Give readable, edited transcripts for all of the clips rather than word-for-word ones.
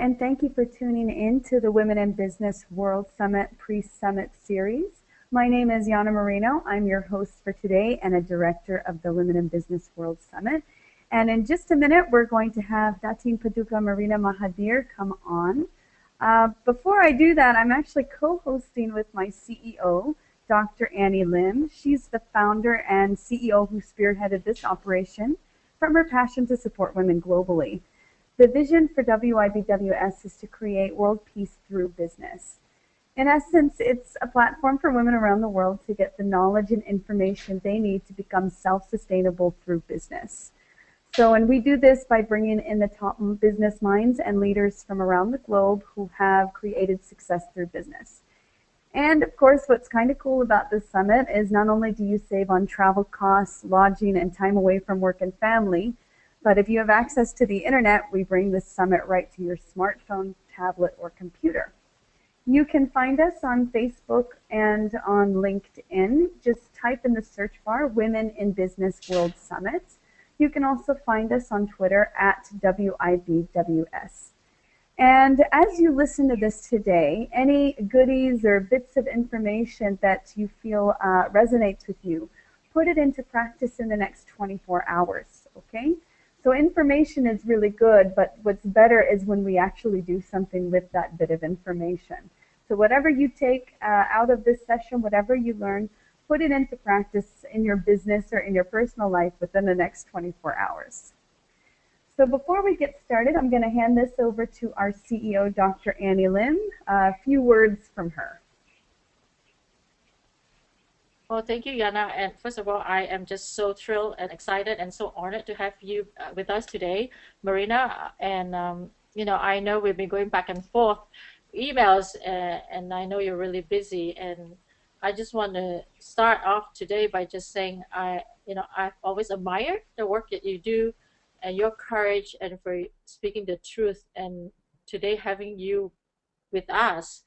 and thank you for tuning in to the Women in Business World Summit Pre-Summit Series. My name is Yana Marino. I'm your host for today and a director of the Women in Business World Summit. And in just a minute, we're going to have Datin Paduka Marina Mahathir come on. Before I do that, I'm actually co-hosting with my CEO, Dr. Annie Lim. She's the founder and CEO who spearheaded this operation from her passion to support women globally. The vision for WIBWS is to create world peace through business. In essence, it's a platform for women around the world to get the knowledge and information they need to become self-sustainable through business. And we do this by bringing in the top business minds and leaders from around the globe who have created success through business. And of course, what's kind of cool about this summit is not only do you save on travel costs, lodging, and time away from work and family, but if you have access to the internet, we bring this summit right to your smartphone, tablet, or computer. You can find us on Facebook and on LinkedIn. Just type in the search bar, Women in Business World Summit. You can also find us on Twitter at WIBWS. And as you listen to this today, any goodies or bits of information that you feel resonates with you, put it into practice in the next 24 hours, okay? So information is really good, but what's better is when we actually do something with that bit of information. So whatever you take out of this session, whatever you learn, put it into practice in your business or in your personal life within the next 24 hours. So before we get started, I'm going to hand this over to our CEO, Dr. Annie Lim. A few words from her. Well, thank you, Yana. And first of all, I am just so thrilled and excited and so honored to have you with us today, Marina. And, you know, I know we've been going back and forth emails, and I know you're really busy. And I just want to start off today by just saying, I've always admired the work that you do and your courage and for speaking the truth. And today having you with us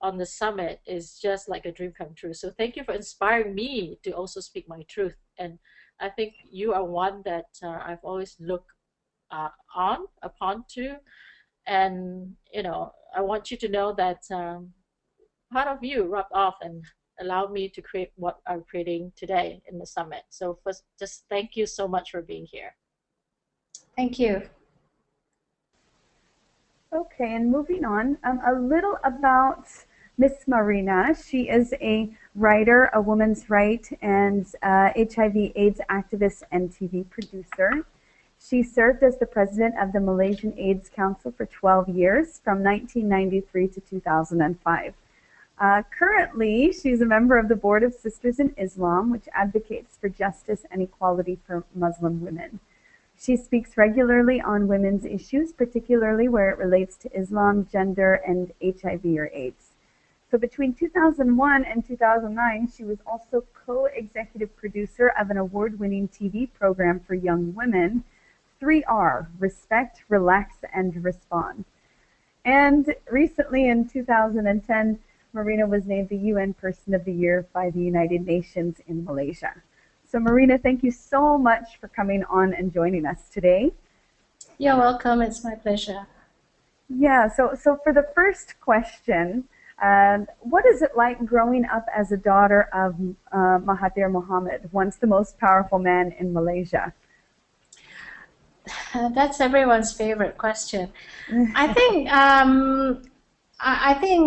on the summit is just like a dream come true. So thank you for inspiring me to also speak my truth. And I think you are one that I've always looked upon to. And, you know, I want you to know that part of you rubbed off and allowed me to create what I'm creating today in the summit. So first, just thank you so much for being here. Thank you. Okay, and moving on, a little about Miss Marina. She is a writer, a women's rights and HIV/AIDS activist and TV producer. She served as the president of the Malaysian AIDS Council for 12 years, from 1993 to 2005. Currently, she's a member of the Board of Sisters in Islam, which advocates for justice and equality for Muslim women. She speaks regularly on women's issues, particularly where it relates to Islam, gender, and HIV or AIDS. So between 2001 and 2009, she was also co-executive producer of an award-winning TV program for young women, 3R, Respect, Relax, and Respond. And recently in 2010, Marina was named the UN Person of the Year by the United Nations in Malaysia. So Marina, thank you so much for coming on and joining us today. You're welcome. It's my pleasure. Yeah, so for the first question, what is it like growing up as a daughter of Mahathir Mohamad, once the most powerful man in Malaysia? That's everyone's favorite question. I think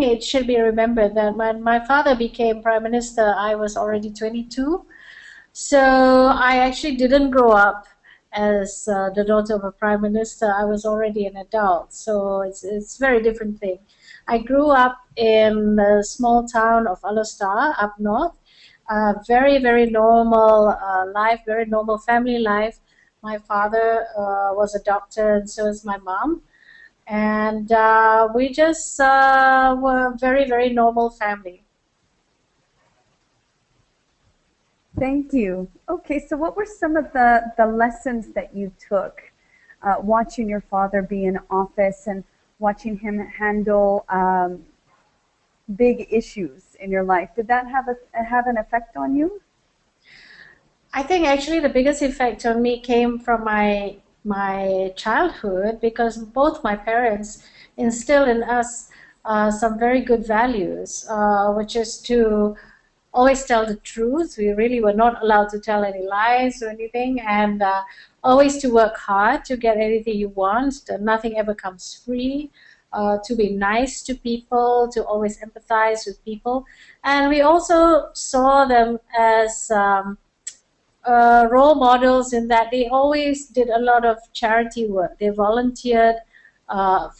it should be remembered that when my father became Prime Minister, I was already 22. So I actually didn't grow up as the daughter of a Prime Minister. I was already an adult. So it's a very different thing. I grew up in the small town of Alostar up north. Very, very normal life, very normal family life. My father was a doctor, and so is my mom. And we just were a very, very normal family. Thank you. Okay, so what were some of the lessons that you took watching your father be in office and watching him handle big issues in your life? Did that have an effect on you? I think actually the biggest effect on me came from my childhood, because both my parents instill in us some very good values, which is to always tell the truth. We really were not allowed to tell any lies or anything, and always to work hard to get anything you want. That nothing ever comes free. To be nice to people, to always empathize with people. And we also saw them as role models in that they always did a lot of charity work. They volunteered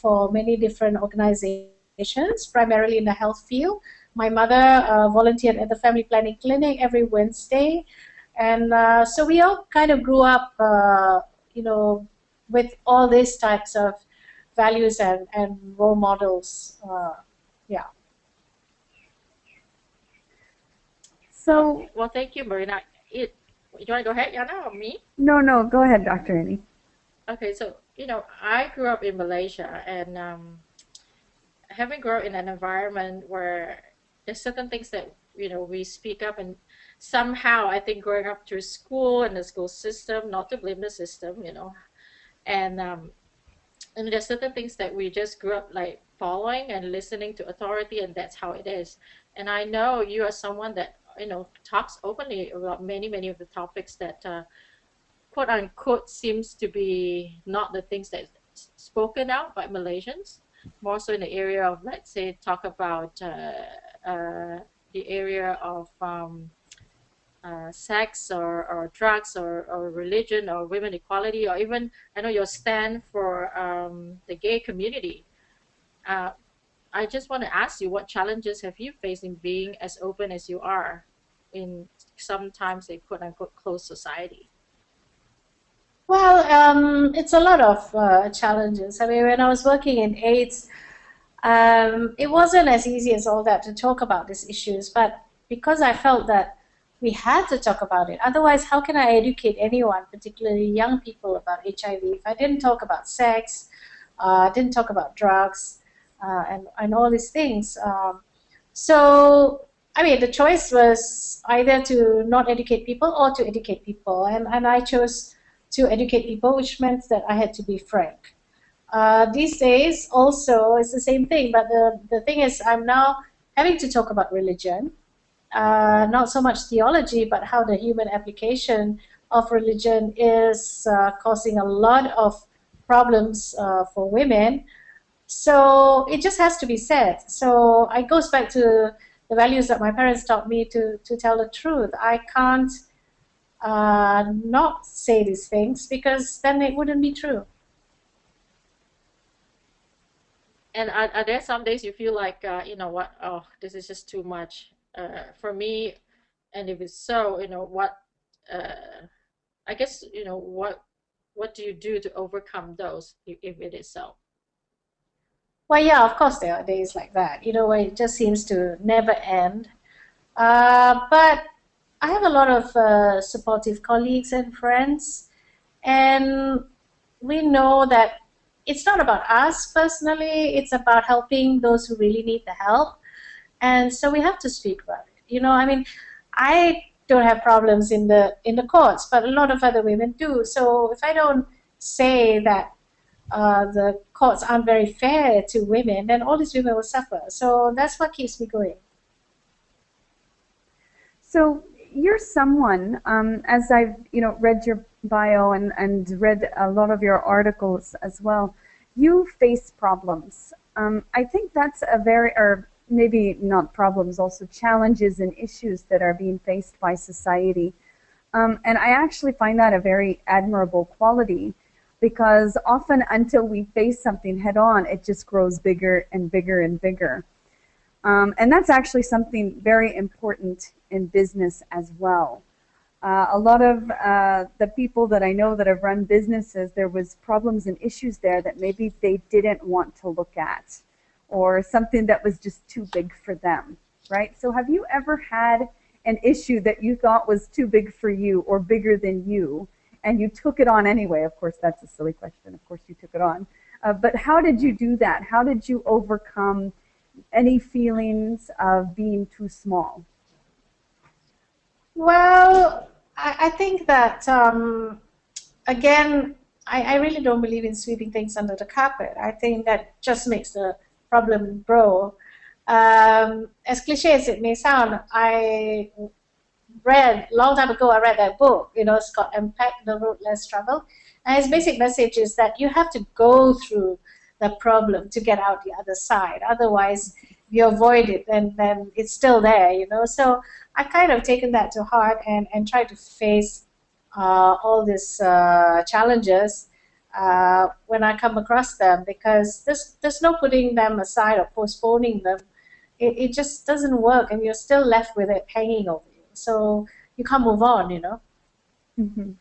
for many different organizations, primarily in the health field. My mother volunteered at the family planning clinic every Wednesday. And so we all kind of grew up, with all these types of values and role models. Yeah. So, well, thank you, Marina. You want to go ahead, Yana, or me? No, go ahead, Dr. Annie. Okay, so, I grew up in Malaysia, and having grown in an environment where there's certain things that, we speak up, and somehow I think growing up through school and the school system, not to blame the system, and there's certain things that we just grew up like following and listening to authority, and that's how it is. And I know you are someone that talks openly about many of the topics that quote unquote seems to be not the things that spoken out by Malaysians, more so in the area of, let's say, talk about the area of sex or drugs or religion or women equality, or even I know your stand for the gay community. I just want to ask you, what challenges have you faced in being as open as you are in sometimes a quote unquote closed society? Well, it's a lot of challenges. I mean, when I was working in AIDS, it wasn't as easy as all that to talk about these issues, but because I felt that we had to talk about it. Otherwise, how can I educate anyone, particularly young people, about HIV if I didn't talk about sex, didn't talk about drugs, and all these things. So, I mean, the choice was either to not educate people or to educate people. And I chose to educate people, which meant that I had to be frank. These days, also, it's the same thing. But the thing is, I'm now having to talk about religion. Not so much theology, but how the human application of religion is causing a lot of problems for women. So it just has to be said. So it goes back to the values that my parents taught me to tell the truth. I can't not say these things, because then it wouldn't be true. And are there some days you feel like, what, oh, this is just too much for me? And if it's so, what, I guess, what do you do to overcome those if it is so? Well, yeah, of course there are days like that, where it just seems to never end. But I have a lot of supportive colleagues and friends, and we know that it's not about us personally, it's about helping those who really need the help. And so we have to speak about it. I mean, I don't have problems in the courts, but a lot of other women do. So if I don't say that the courts aren't very fair to women, then all these women will suffer. So that's what keeps me going. So you're someone, as I've read your bio and read a lot of your articles as well, you face problems. I think that's a very, or maybe not problems, also challenges and issues that are being faced by society. And I actually find that a very admirable quality, because often until we face something head on, it just grows bigger and bigger and bigger. And that's actually something very important in business as well. A lot of the people that I know that have run businesses, there was problems and issues there that maybe they didn't want to look at, or something that was just too big for them, right? So have you ever had an issue that you thought was too big for you or bigger than you, and you took it on anyway? Of course, that's a silly question. Of course you took it on. But how did you do that? How did you overcome any feelings of being too small? Well, I think that, again, I really don't believe in sweeping things under the carpet. I think that just makes the problem grow. As cliche as it may sound, I read, a long time ago, I read that book, you know, Scott Impact, The Road Less Traveled. And his basic message is that you have to go through the problem to get out the other side. Otherwise, you avoid it, and then it's still there, you know. So I kind of taken that to heart and tried to face all these challenges when I come across them, because there's no putting them aside or postponing them. It just doesn't work, and you're still left with it hanging over you. So you can't move on, you know. Mm-hmm.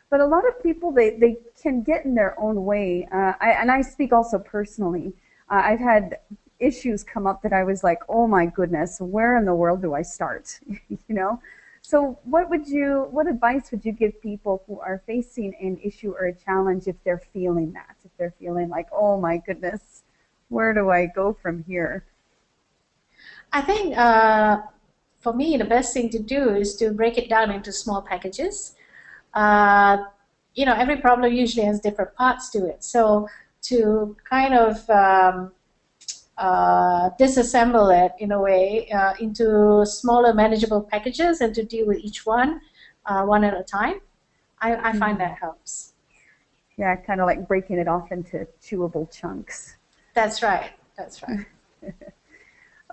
But a lot of people, they can get in their own way. And I speak also personally. I've had issues come up that I was like, oh my goodness, where in the world do I start? You know? So what advice would you give people who are facing an issue or a challenge if they're feeling that? If they're feeling like, oh my goodness, where do I go from here? I think for me, the best thing to do is to break it down into small packages. You know, every problem usually has different parts to it. So to kind of disassemble it in a way into smaller manageable packages and to deal with each one one at a time, I find that helps. Yeah, kind of like breaking it off into chewable chunks. That's right. That's right.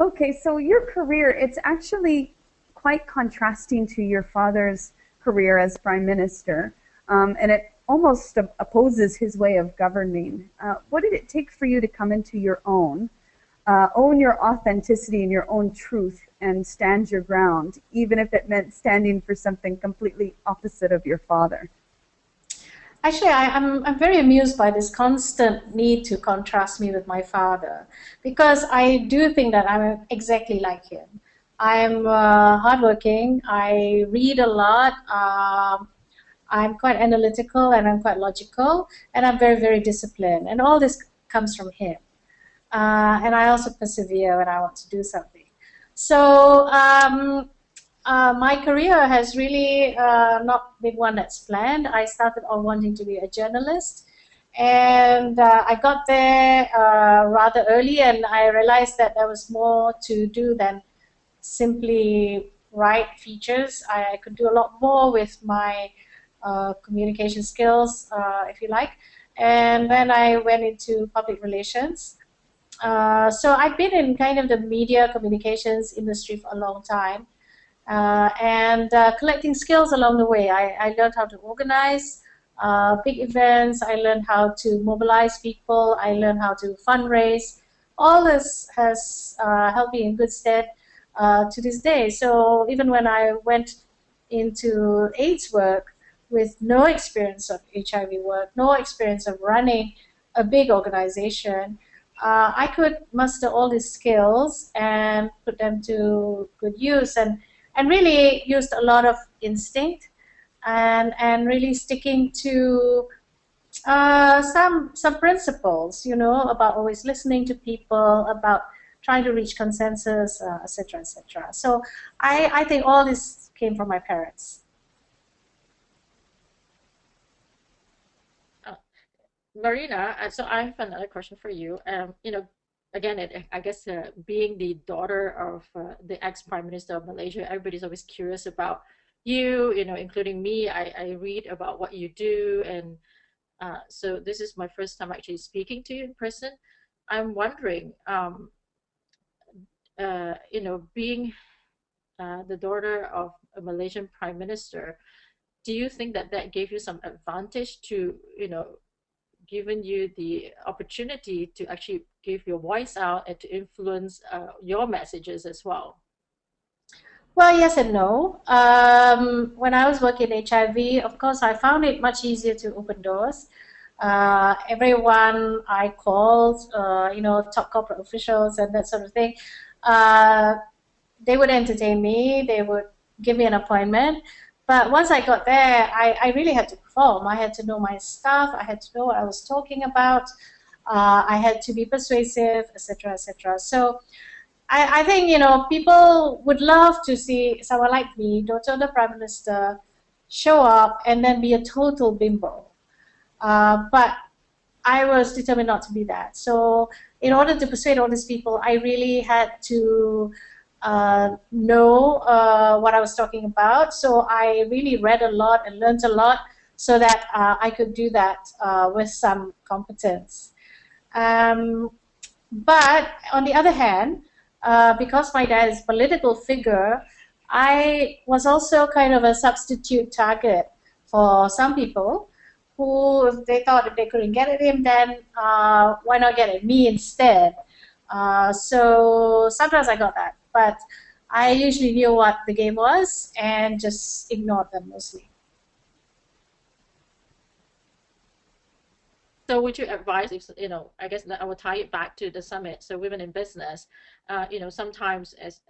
Okay, so your career, it's actually quite contrasting to your father's career as Prime Minister, and it almost opposes his way of governing. What did it take for you to come into your own your authenticity and your own truth, and stand your ground, even if it meant standing for something completely opposite of your father? Actually, I'm very amused by this constant need to contrast me with my father, because I do think that I'm exactly like him. I'm hardworking, I read a lot, I'm quite analytical, and I'm quite logical, and I'm very, very disciplined, and all this comes from him. And I also persevere when I want to do something. So my career has really not been one that's planned. I started off wanting to be a journalist, and I got there rather early, and I realized that there was more to do than simply write features. I could do a lot more with my communication skills, if you like. And then I went into public relations. So I've been in kind of the media communications industry for a long time. And collecting skills along the way. I learned how to organize big events. I learned how to mobilize people. I learned how to fundraise. All this has helped me in good stead to this day. So even when I went into AIDS work with no experience of HIV work, no experience of running a big organization, I could muster all these skills and put them to good use, and really used a lot of instinct and really sticking to some principles, you know, about always listening to people, about trying to reach consensus, etc., etc. So I think all this came from my parents. Marina, so I have another question for you. You know, again, I guess being the daughter of the ex-Prime Minister of Malaysia, everybody's always curious about you, you know, including me. I read about what you do, and so this is my first time actually speaking to you in person. I'm wondering, you know, being the daughter of a Malaysian Prime Minister, do you think that that gave you some advantage to, you know, given you the opportunity to actually give your voice out and to influence your messages as well? Well, yes and no. When I was working in HIV, of course, I found it much easier to open doors. Everyone I called, you know, top corporate officials and that sort of thing, they would entertain me, they would give me an appointment. But once I got there, I really had to perform. I had to know my stuff. I had to know what I was talking about. I had to be persuasive, etc., etc. So I think, you know, people would love to see someone like me, daughter of the Prime Minister, show up and then be a total bimbo. But I was determined not to be that. So in order to persuade all these people, I really had to know what I was talking about. So I really read a lot and learned a lot so that I could do that with some competence. But on the other hand, because my dad is a political figure, I was also kind of a substitute target for some people who, if they thought if they couldn't get at him, then why not get at me instead? So sometimes I got that, but I usually knew what the game was and just ignored them mostly. So would you advise, if, I guess I will tie it back to the summit. So women in business, sometimes as,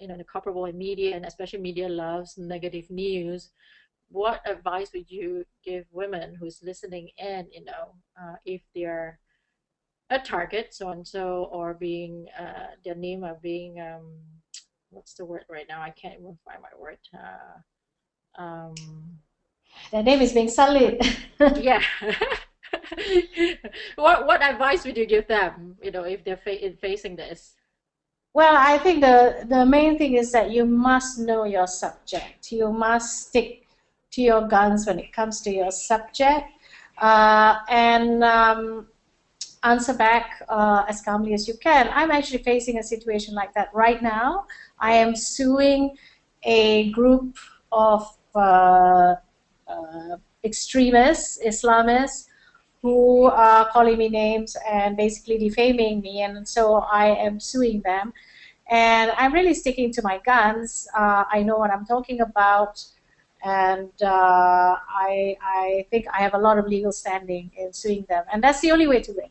the corporate world and media, and especially media loves negative news. What advice would you give women who's listening in, if they're a target, so and so, or being, their name of being, what's the word right now? I can't even find my word. Their name is being sullied. Yeah. What advice would you give them, if they're facing this? Well, I think the main thing is that you must know your subject. You must stick to your guns when it comes to your subject, and answer back as calmly as you can. I'm actually facing a situation like that right now. I am suing a group of extremists, Islamists, who are calling me names and basically defaming me, and so I am suing them. And I'm really sticking to my guns. I know what I'm talking about, and I think I have a lot of legal standing in suing them, and that's the only way to win.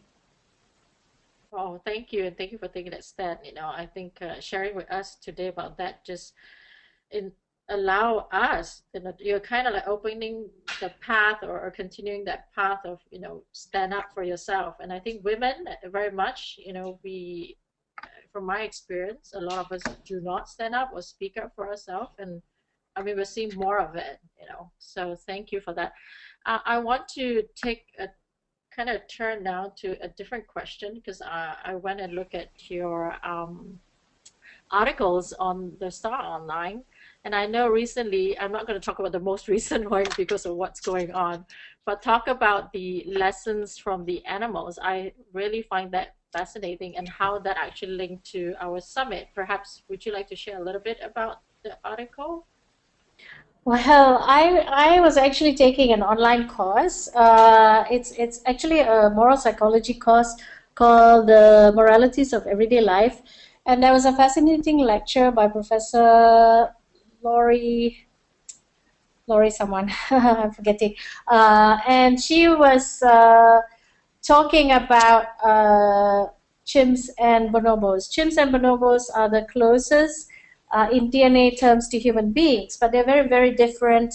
Oh, thank you, and thank you for taking that stand. I think sharing with us today about that just allow us, you're kind of like opening the path or continuing that path of, stand up for yourself. And I think women very much, we, from my experience, a lot of us do not stand up or speak up for ourselves. And I mean, we're seeing more of it, so thank you for that. I want to take a kind of turn now to a different question, because I went and looked at your articles on the Star Online. And I know recently, I'm not going to talk about the most recent one because of what's going on, but talk about the lessons from the animals. I really find that fascinating, and how that actually linked to our summit. Perhaps would you like to share a little bit about the article? Well, I was actually taking an online course. It's actually a moral psychology course called The Moralities of Everyday Life. And there was a fascinating lecture by Professor Laurie someone, I'm forgetting. And she was talking about chimps and bonobos. Chimps and bonobos are the closest in DNA terms to human beings, but they're very, very different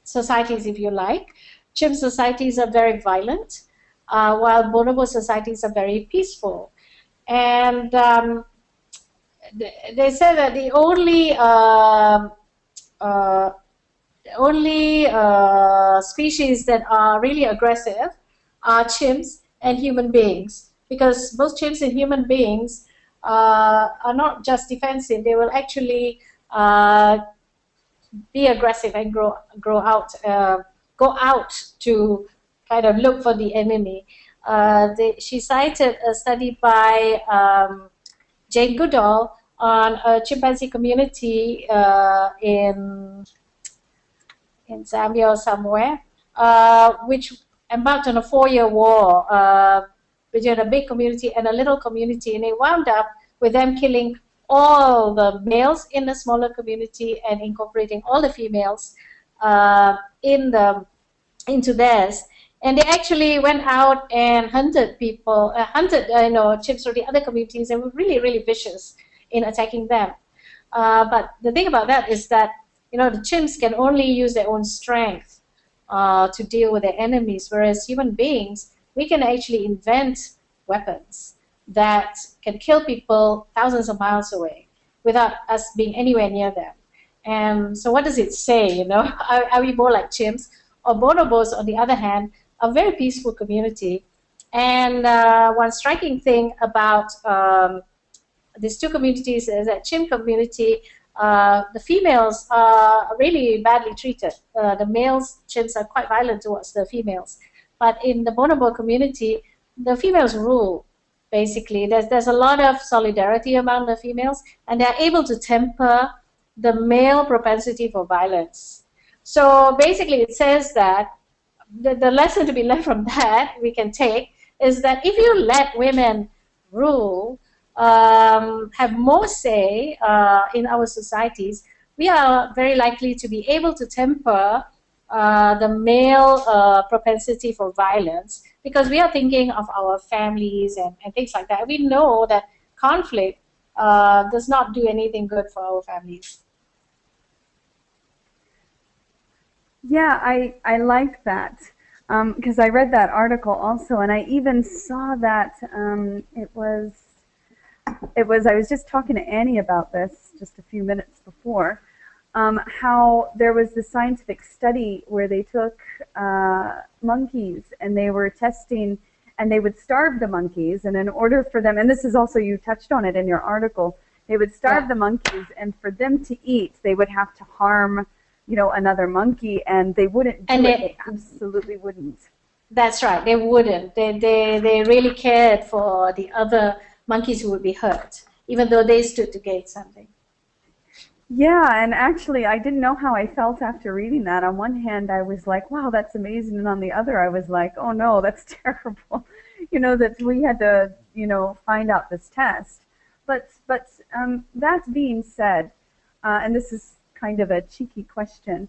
societies, if you like. Chimp societies are very violent, while bonobo societies are very peaceful. And they said that the only species that are really aggressive are chimps and human beings, because both chimps and human beings are not just defensive. They will actually be aggressive and go out to kind of look for the enemy. She cited a study by Jane Goodall on a chimpanzee community in Zambia or somewhere, which embarked on a 4-year war between a big community and a little community, and it wound up with them killing all the males in the smaller community and incorporating all the females into theirs. And they actually went out and hunted people, chimps from the other communities, and were really, really vicious in attacking them. But the thing about that is that, the chimps can only use their own strength to deal with their enemies, whereas human beings, we can actually invent weapons that can kill people thousands of miles away without us being anywhere near them. And so what does it say, Are we more like chimps, or bonobos, on the other hand, are a very peaceful community. And one striking thing about these two communities is that Chim community, the females are really badly treated. The males, Chims, are quite violent towards the females. But in the bonobo community, the females rule, basically. There's a lot of solidarity among the females, and they're able to temper the male propensity for violence. So basically it says that the lesson to be learned from that we can take is that if you let women rule, have more say in our societies, we are very likely to be able to temper the male propensity for violence, because we are thinking of our families and things like that. We know that conflict does not do anything good for our families. Yeah, I like that, because I read that article also, and I even saw that I was just talking to Annie about this just a few minutes before, how there was this scientific study where they took monkeys and they were testing, and they would starve the monkeys, and in order for them, and this is also, you touched on it in your article, they would starve the monkeys, and for them to eat, they would have to harm, you know, another monkey, and they wouldn't do it. They absolutely wouldn't. That's right, they wouldn't. They really cared for the other monkeys who would be hurt, even though they stood to gain something. Yeah, and actually I didn't know how I felt after reading that. On one hand I was like, wow, that's amazing, and on the other I was like, oh no, that's terrible. You know, that we had to, you know, find out this test. But that being said, and this is kind of a cheeky question,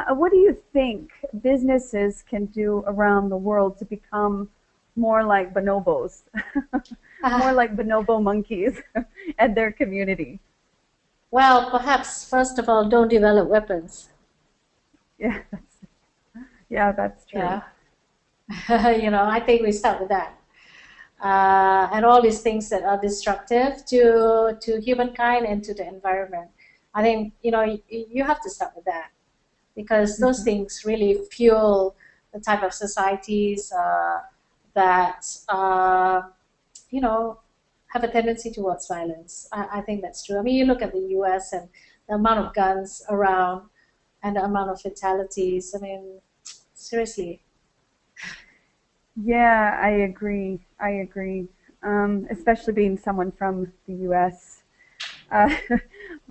what do you think businesses can do around the world to become more like bonobos, more like bonobo monkeys and their community? Well, perhaps first of all, don't develop weapons. Yeah, that's true. Yeah. You know, I think we start with that. And all these things that are destructive to humankind and to the environment. I think, you know, you have to start with that, because those things really fuel the type of societies that, you know, have a tendency towards violence. I think that's true. I mean, you look at the US and the amount of guns around and the amount of fatalities. I mean, seriously. Yeah, I agree. Especially being someone from the US.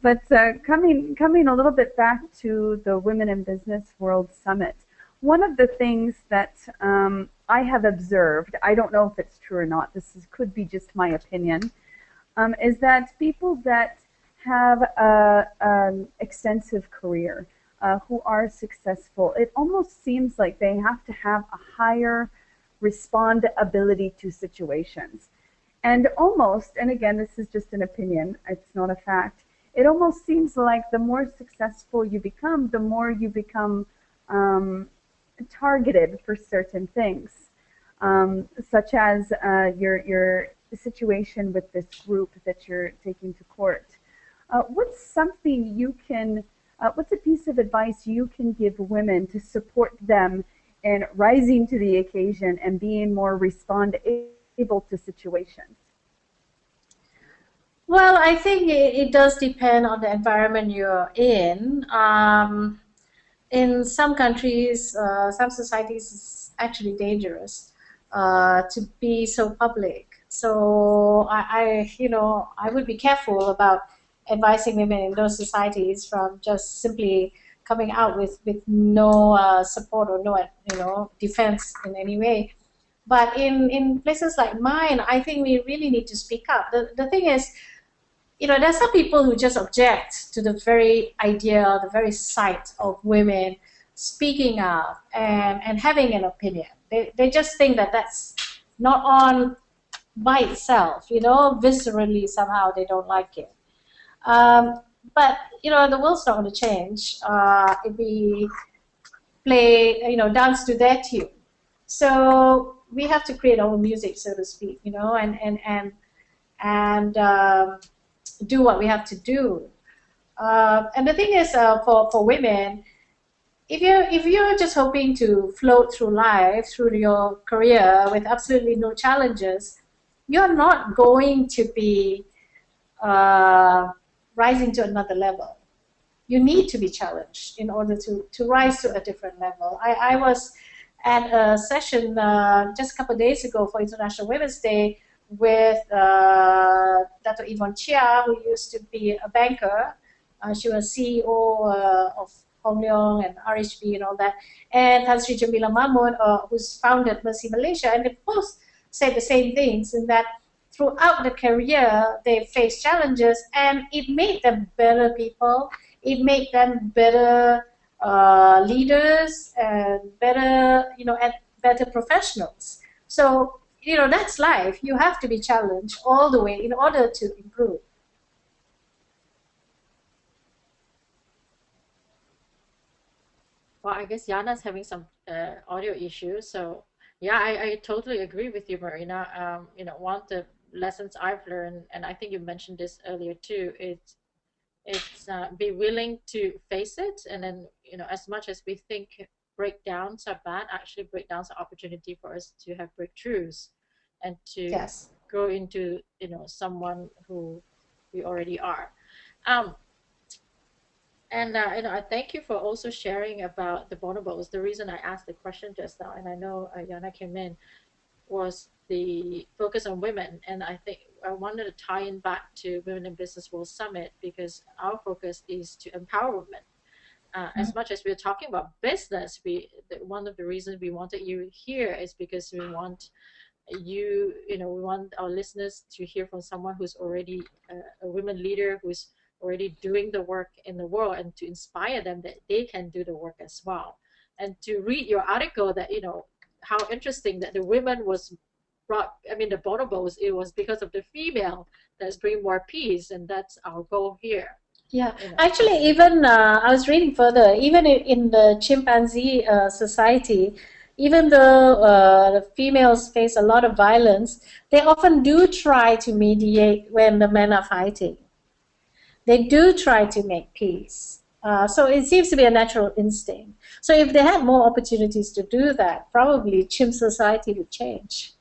But coming a little bit back to the Women in Business World Summit, one of the things that I have observed, I don't know if it's true or not, could be just my opinion, is that people that have an extensive career, who are successful, it almost seems like they have to have a higher respond ability to situations. And almost, and again, this is just an opinion, it's not a fact, it almost seems like the more successful you become, the more you become targeted for certain things, such as your situation with this group that you're taking to court. What's something you can, what's a piece of advice you can give women to support them in rising to the occasion and being more able to situations? Well, I think it does depend on the environment you're in. In some countries, some societies, it's actually dangerous to be so public. So you know, I would be careful about advising women in those societies from just simply coming out with no support or no, you know, defense in any way. But in places like mine, I think we really need to speak up. The thing is, you know, there's some people who just object to the very idea, the very sight of women speaking up and having an opinion. They just think that that's not on by itself, you know, viscerally somehow they don't like it. But, you know, the world's not going to change if we play, you know, dance to their tune. So we have to create our own music, so to speak, you know, and do what we have to do. And the thing is, for women, if you're just hoping to float through life, through your career with absolutely no challenges, you're not going to be rising to another level. You need to be challenged in order to rise to a different level. I was at a session just a couple of days ago for International Women's Day with Dr. Yvonne Chia, who used to be a banker. She was CEO of Hong Leong and RHB and all that, and Tan Sri Jamila Mahmud, who's founded Mercy Malaysia, and they both said the same things, in that throughout the career they faced challenges, and it made them better people. It made them better leaders and better, and better professionals. So, that's life. You have to be challenged all the way in order to improve. Well, I guess Yana's having some audio issues, so yeah, I totally agree with you, Marina. One of the lessons I've learned, and I think you mentioned this earlier too, it's be willing to face it, and then as much as we think breakdowns are bad, actually breakdowns are opportunity for us to have breakthroughs and to Yes. grow into someone who we already are. And I thank you for also sharing about the bonobos. The reason I asked the question just now, and I know Yana came in, was the focus on women. And I think I wanted to tie in back to Women in Business World Summit, because our focus is to empower women. As much as we're talking about business, one of the reasons we wanted you here is because we want we want our listeners to hear from someone who's already a women leader, who's already doing the work in the world, and to inspire them that they can do the work as well. And to read your article, that how interesting that the women was brought, the bonobos, it was because of the female that's bringing more peace, and that's our goal here. Yeah, actually, even I was reading further, even in the chimpanzee society, even though the females face a lot of violence, they often do try to mediate when the men are fighting. They do try to make peace. So it seems to be a natural instinct. So if they had more opportunities to do that, probably chimp society would change.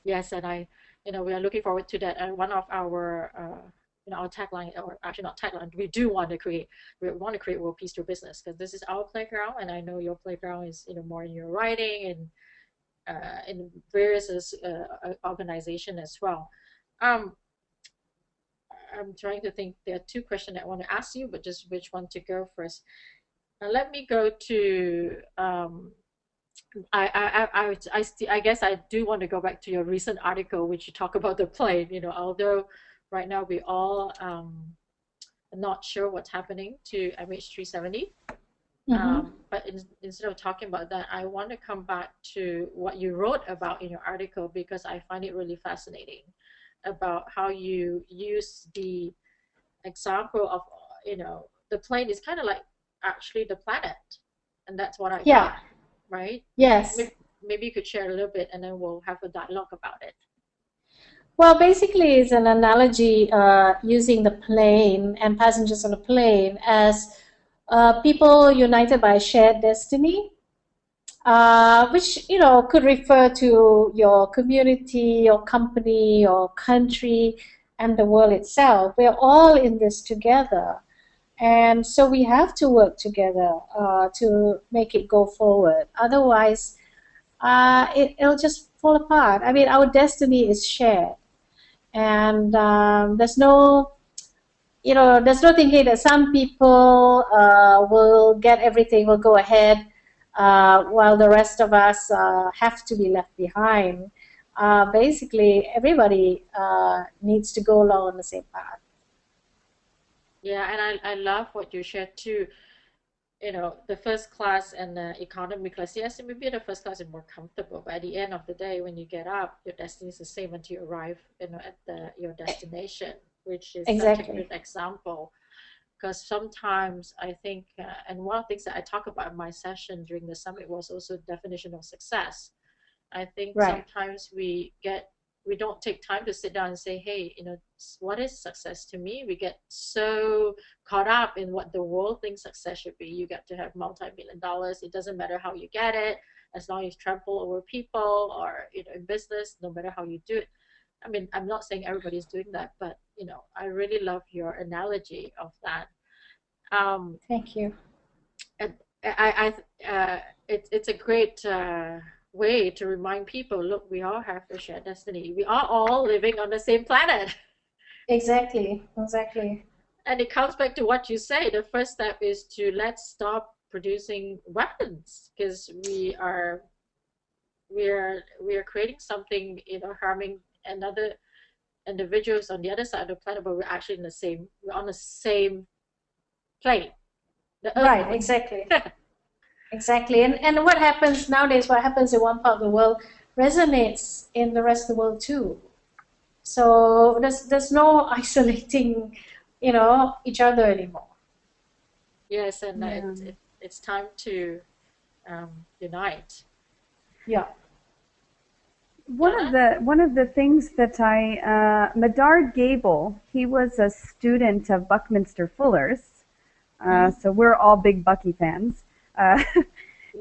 Yes, and we are looking forward to that. And one of our our tagline, or actually not tagline, we want to create world peace through business, because this is our playground, and I know your playground is more in your writing and in various organization as well. I'm trying to think. There are two questions I want to ask you, but just which one to go first. Let me go to. I guess I do want to go back to your recent article, which you talk about the plane. Although right now we all are not sure what's happening to MH370. But instead of talking about that, I want to come back to what you wrote about in your article, because I find it really fascinating about how you use the example of, the plane is kind of like actually the planet, and that's what I got, right? Yes. Maybe you could share a little bit, and then we'll have a dialogue about it. Well, basically, it's an analogy using the plane and passengers on the plane as people united by a shared destiny, which could refer to your community, your company, your country, and the world itself. We're all in this together, and so we have to work together to make it go forward. Otherwise, it'll just fall apart. Our destiny is shared, and there's no thinking that some people will get everything, will go ahead, while the rest of us have to be left behind. Basically, everybody needs to go along on the same path. Yeah, and I love what you shared too. The first class and the economy class. Yes, maybe the first class is more comfortable, but at the end of the day, when you get up, your destiny is the same until you arrive, at your destination, which is such a good example. Because sometimes I think, and one of the things that I talk about in my session during the summit was also definition of success. I think sometimes we get we don't take time to sit down and say, hey, what is success to me? We get so caught up in what the world thinks success should be. You get to have multi-million dollars. It doesn't matter how you get it, as long as you trample over people, or in business, no matter how you do it. I mean, I'm not saying everybody's doing that, but I really love your analogy of that. Thank you. And it's a great way to remind people, look, we all have a shared destiny. We are all living on the same planet. Exactly, exactly. And it comes back to what you say. The first step is to let's stop producing weapons, because we are creating something, harming another individuals on the other side of the planet, but we're actually we're on the same plane. Right, exactly. Exactly. And what happens nowadays, what happens in one part of the world resonates in the rest of the world too. So there's no isolating, each other anymore. Yes, and it's time to unite. Yeah. One of the things that Medard Gable, he was a student of Buckminster Fuller's, so we're all big Bucky fans. Yes.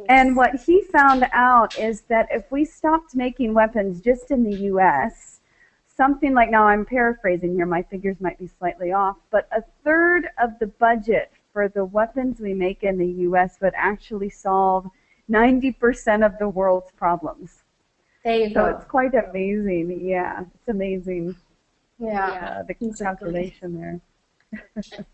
And what he found out is that if we stopped making weapons just in the U.S., something like, now I'm paraphrasing here, my figures might be slightly off, but a third of the budget for the weapons we make in the U.S. would actually solve 90% of the world's problems. There you go. So it's quite amazing. Yeah, it's amazing. Yeah, the calculation there.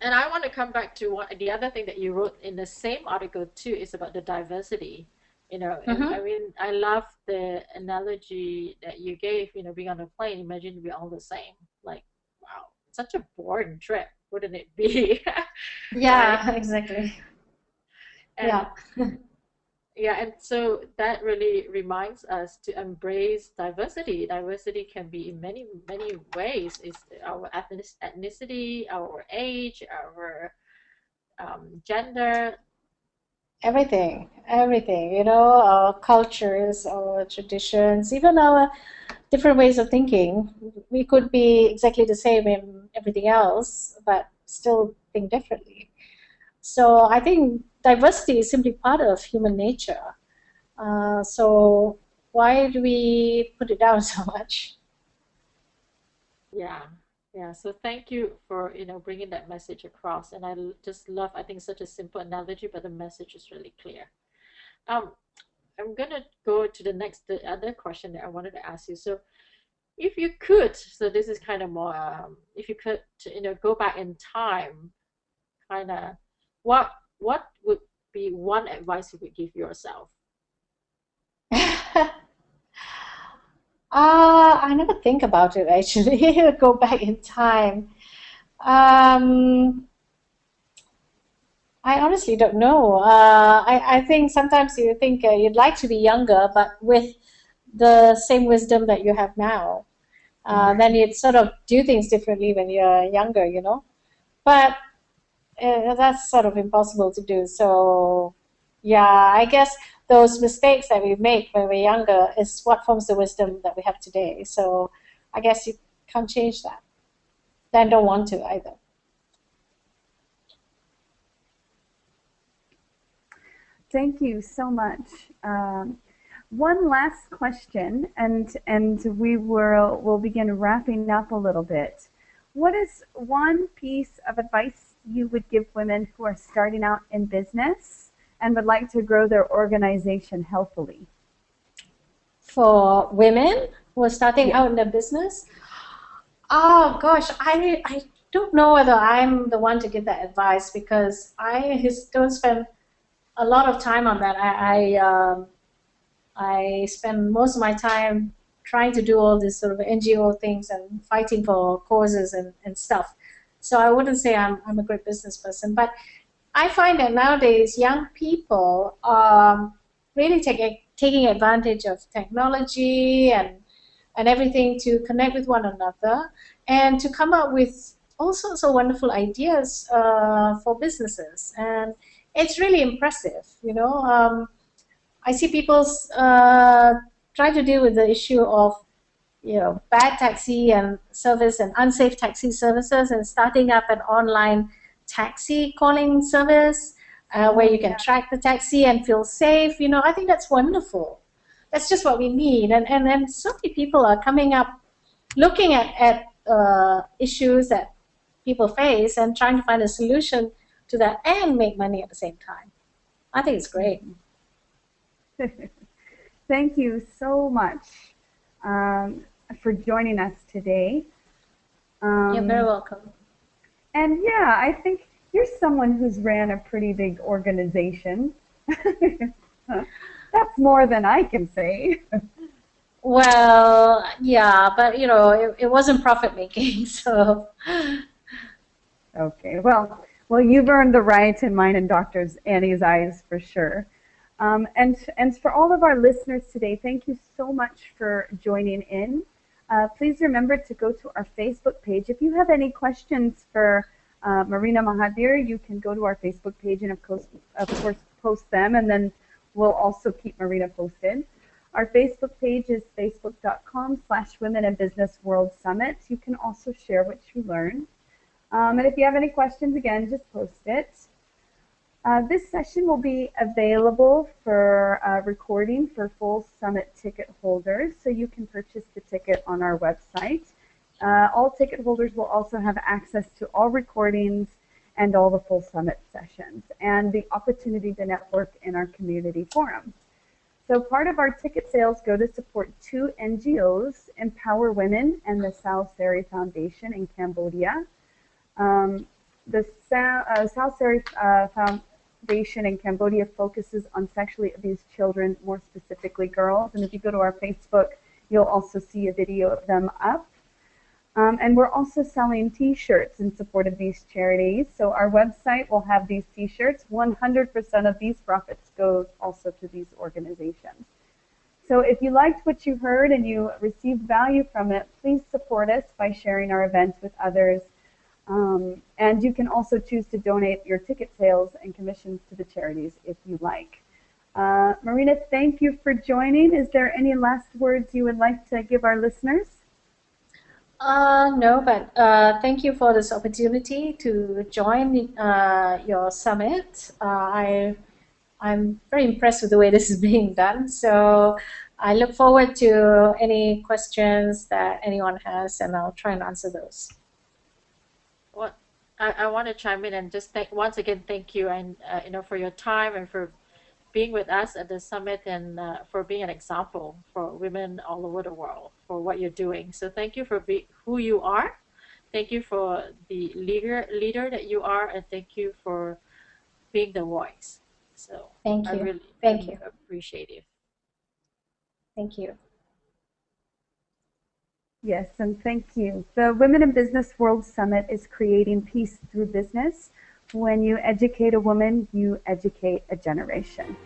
And I want to come back to the other thing that you wrote in the same article too, is about the diversity. And I mean, I love the analogy that you gave. Being on a plane, imagine we're all the same. Like, wow, such a boring trip, wouldn't it be? Yeah, right? Exactly. And, yeah, and so that really reminds us to embrace diversity. Diversity can be in many, many ways. It's our ethnicity, our age, our gender. Everything, our cultures, our traditions, even our different ways of thinking. We could be exactly the same in everything else, but still think differently. So I think diversity is simply part of human nature. So why do we put it down so much? Yeah. So thank you for bringing that message across. And I just love, I think, such a simple analogy, but the message is really clear. I'm gonna go to the other question that I wanted to ask you. So if you could, so this is kind of more, if you could, go back in time, kind of, what would be one advice you would give yourself? I never think about it, actually. Go back in time. I honestly don't know. I think sometimes you think you'd like to be younger, but with the same wisdom that you have now. Then you'd sort of do things differently when you're younger, But that's sort of impossible to do. So, yeah, I guess those mistakes that we make when we're younger is what forms the wisdom that we have today. So I guess you can't change that. Then don't want to either. Thank you so much. One last question, and we'll begin wrapping up a little bit. What is one piece of advice you would give women who are starting out in business and would like to grow their organization healthily? For women who are starting out in their business? Oh gosh, I don't know whether I'm the one to give that advice, because I don't spend a lot of time on that. I spend most of my time trying to do all this sort of NGO things and fighting for causes and stuff. So I wouldn't say I'm a great business person, but I find that nowadays young people are really taking advantage of technology and everything to connect with one another and to come up with all sorts of wonderful ideas for businesses. And it's really impressive, I see people try to deal with the issue of bad taxi and service and unsafe taxi services, and starting up an online taxi calling service where you can track the taxi and feel safe. I think that's wonderful. That's just what we need. And so many people are coming up looking at issues that people face and trying to find a solution to that and make money at the same time. I think it's great. Thank you so much for joining us today. You're very welcome. And yeah, I think you're someone who's ran a pretty big organization. That's more than I can say. Well, yeah, but it wasn't profit making, so. Okay, well, you've earned the right in mine and Dr. Annie's eyes for sure. And for all of our listeners today, thank you so much for joining in. Please remember to go to our Facebook page. If you have any questions for Marina Mahathir, you can go to our Facebook page and of course post them, and then we'll also keep Marina posted. Our Facebook page is facebook.com/Women in Business World Summit. You can also share what you learned. And if you have any questions, again, just post it. This session will be available for recording for full summit ticket holders, so you can purchase the ticket on our website. All ticket holders will also have access to all recordings and all the full summit sessions, and the opportunity to network in our community forums. So part of our ticket sales go to support 2 NGOs, Empower Women and the Sao Sari Foundation in Cambodia. The Sao Sari Foundation in Cambodia focuses on sexually abused children, more specifically girls. And if you go to our Facebook, you'll also see a video of them up. And we're also selling T-shirts in support of these charities. So our website will have these T-shirts. 100% of these profits go also to these organizations. So if you liked what you heard and you received value from it, please support us by sharing our events with others. And you can also choose to donate your ticket sales and commissions to the charities if you like. Marina, thank you for joining. Is there any last words you would like to give our listeners? No, but thank you for this opportunity to join your summit. I'm very impressed with the way this is being done. So I look forward to any questions that anyone has, and I'll try and answer those. Well, I want to chime in and just once again thank you, and for your time and for being with us at the summit, and for being an example for women all over the world for what you're doing. So thank you for who you are. Thank you for the leader that you are, and thank you for being the voice. So thank you. I really thank you. Appreciate it. Thank you. Yes, and thank you. The Women in Business World Summit is creating peace through business. When you educate a woman, you educate a generation.